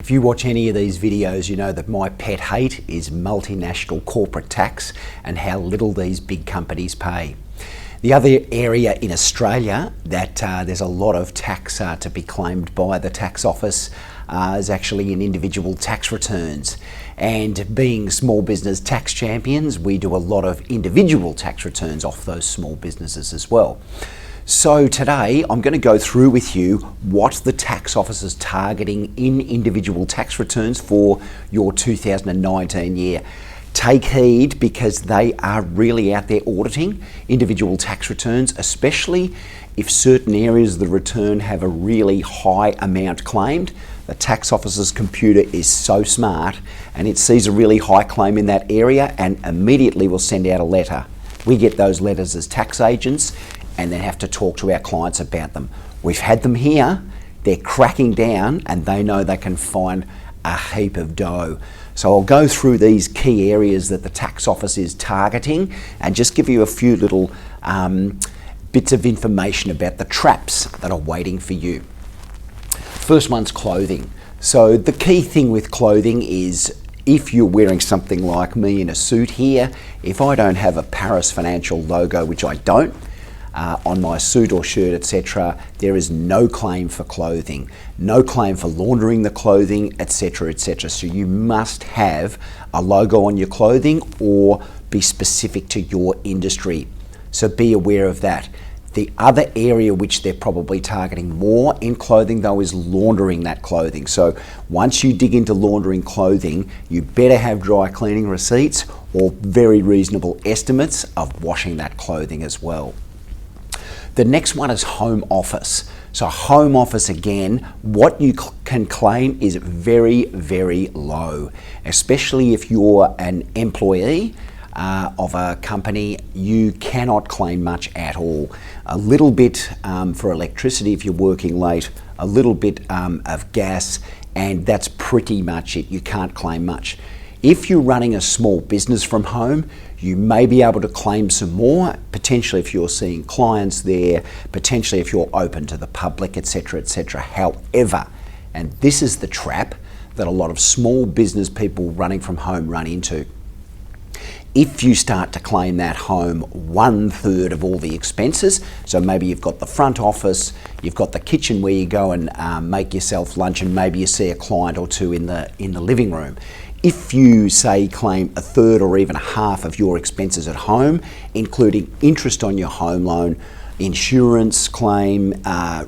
If you watch any of these videos, you know that my pet hate is multinational corporate tax and how little these big companies pay. The other area in Australia that there's a lot of tax to be claimed by the tax office is actually in individual tax returns. And being small business tax champions, we do a lot of individual tax returns off those small businesses as well. So today I'm going to go through with you what the tax office is targeting in individual tax returns for your 2019 year. Take heed, because they are really out there auditing individual tax returns, especially if certain areas of the return have a really high amount claimed. The tax office's computer is so smart and it sees a really high claim in that area and immediately will send out a letter. We get those letters as tax agents and then have to talk to our clients about them. We've had them here, they're cracking down and they know they can find a heap of dough. So I'll go through these key areas that the tax office is targeting and just give you a few little bits of information about the traps that are waiting for you. First one's clothing. So the key thing with clothing is if you're wearing something like me in a suit here, if I don't have a Paris Financial logo, which I don't, on my suit or shirt, etc., there is no claim for clothing, no claim for laundering the clothing, etc., etc. So you must have a logo on your clothing or be specific to your industry. So be aware of that. The other area which they're probably targeting more in clothing though is laundering that clothing. So once you dig into laundering clothing, you better have dry cleaning receipts or very reasonable estimates of washing that clothing as well. The next one is home office. So home office, again, what you can claim is very, very low, especially if you're an employee of a company. You cannot claim much at all. A little bit for electricity if you're working late, a little bit of gas, and that's pretty much it. You can't claim much. If you're running a small business from home, you may be able to claim some more, potentially if you're seeing clients there, potentially if you're open to the public, etc., etc. However, and this is the trap that a lot of small business people running from home run into. If you start to claim that home 1/3 of all the expenses, so maybe you've got the front office, you've got the kitchen where you go and make yourself lunch, and maybe you see a client or two in the living room. If you say claim 1/3 or even 1/2 of your expenses at home, including interest on your home loan, insurance claim,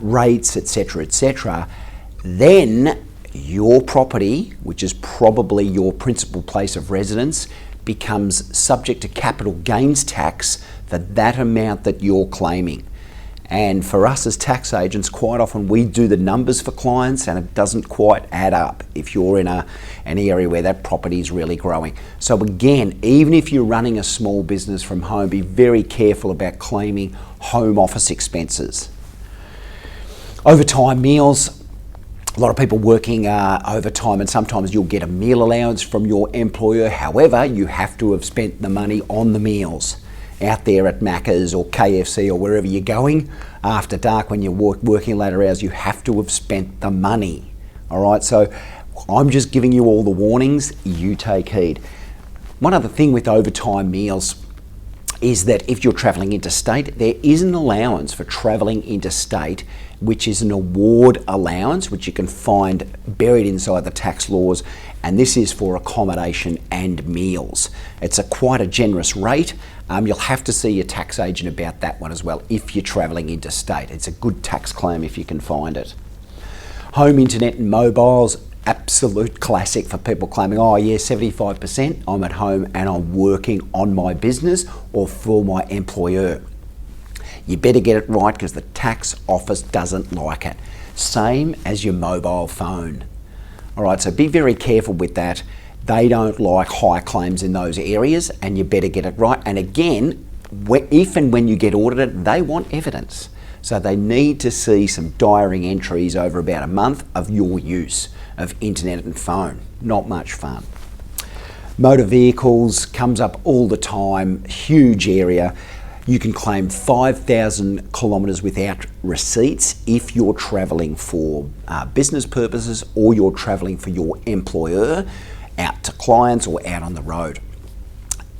rates, etc., etc., then your property, which is probably your principal place of residence, becomes subject to capital gains tax for that amount that you're claiming. And for us as tax agents, quite often we do the numbers for clients and it doesn't quite add up if you're in an area where that property is really growing. So again, even if you're running a small business from home, be very careful about claiming home office expenses. Overtime meals. A lot of people working overtime, and sometimes you'll get a meal allowance from your employer. However, you have to have spent the money on the meals out there at Macca's or KFC or wherever you're going after dark when you're working later hours. You have to have spent the money. All right, so I'm just giving you all the warnings. You take heed. One other thing with overtime meals is that if you're travelling interstate, there is an allowance for travelling interstate, which is an award allowance, which you can find buried inside the tax laws, and this is for accommodation and meals. It's quite a generous rate. You'll have to see your tax agent about that one as well if you're travelling interstate. It's a good tax claim if you can find it. Home internet and mobiles, absolute classic for people claiming, oh yeah, 75%, I'm at home and I'm working on my business or for my employer. You better get it right because the tax office doesn't like it. Same as your mobile phone. All right, so be very careful with that. They don't like high claims in those areas and you better get it right. And again, if and when you get audited, they want evidence. So they need to see some diary entries over about a month of your use of internet and phone. Not much fun. Motor vehicles comes up all the time, huge area. You can claim 5,000 kilometres without receipts if you're travelling for business purposes or you're travelling for your employer, out to clients or out on the road.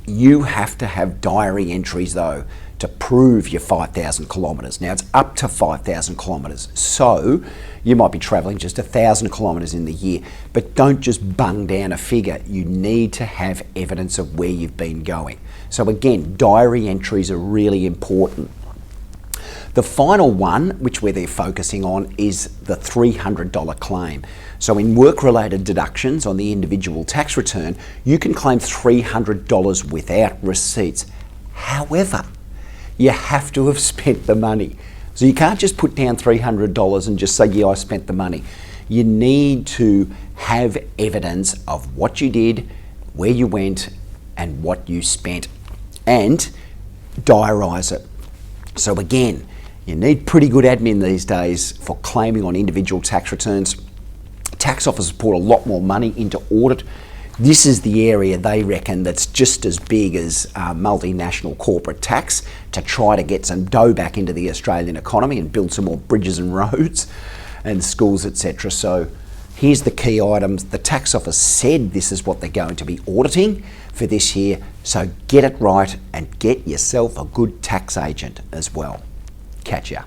You have to have diary entries though to prove your 5,000 kilometres. Now it's up to 5,000 kilometres, so you might be travelling just 1,000 kilometres in the year, but don't just bung down a figure. You need to have evidence of where you've been going. So again, diary entries are really important. The final one, which where they're focusing on, is the $300 claim. So in work-related deductions on the individual tax return, you can claim $300 without receipts. However, you have to have spent the money. So you can't just put down $300 and just say, yeah, I spent the money. You need to have evidence of what you did, where you went, and what you spent, and diarise it. So again, you need pretty good admin these days for claiming on individual tax returns. Tax officers pour a lot more money into audit. This is the area they reckon that's just as big as multinational corporate tax, to try to get some dough back into the Australian economy and build some more bridges and roads and schools, etc. So here's the key items. The tax office said this is what they're going to be auditing for this year. So get it right and get yourself a good tax agent as well. Catch ya.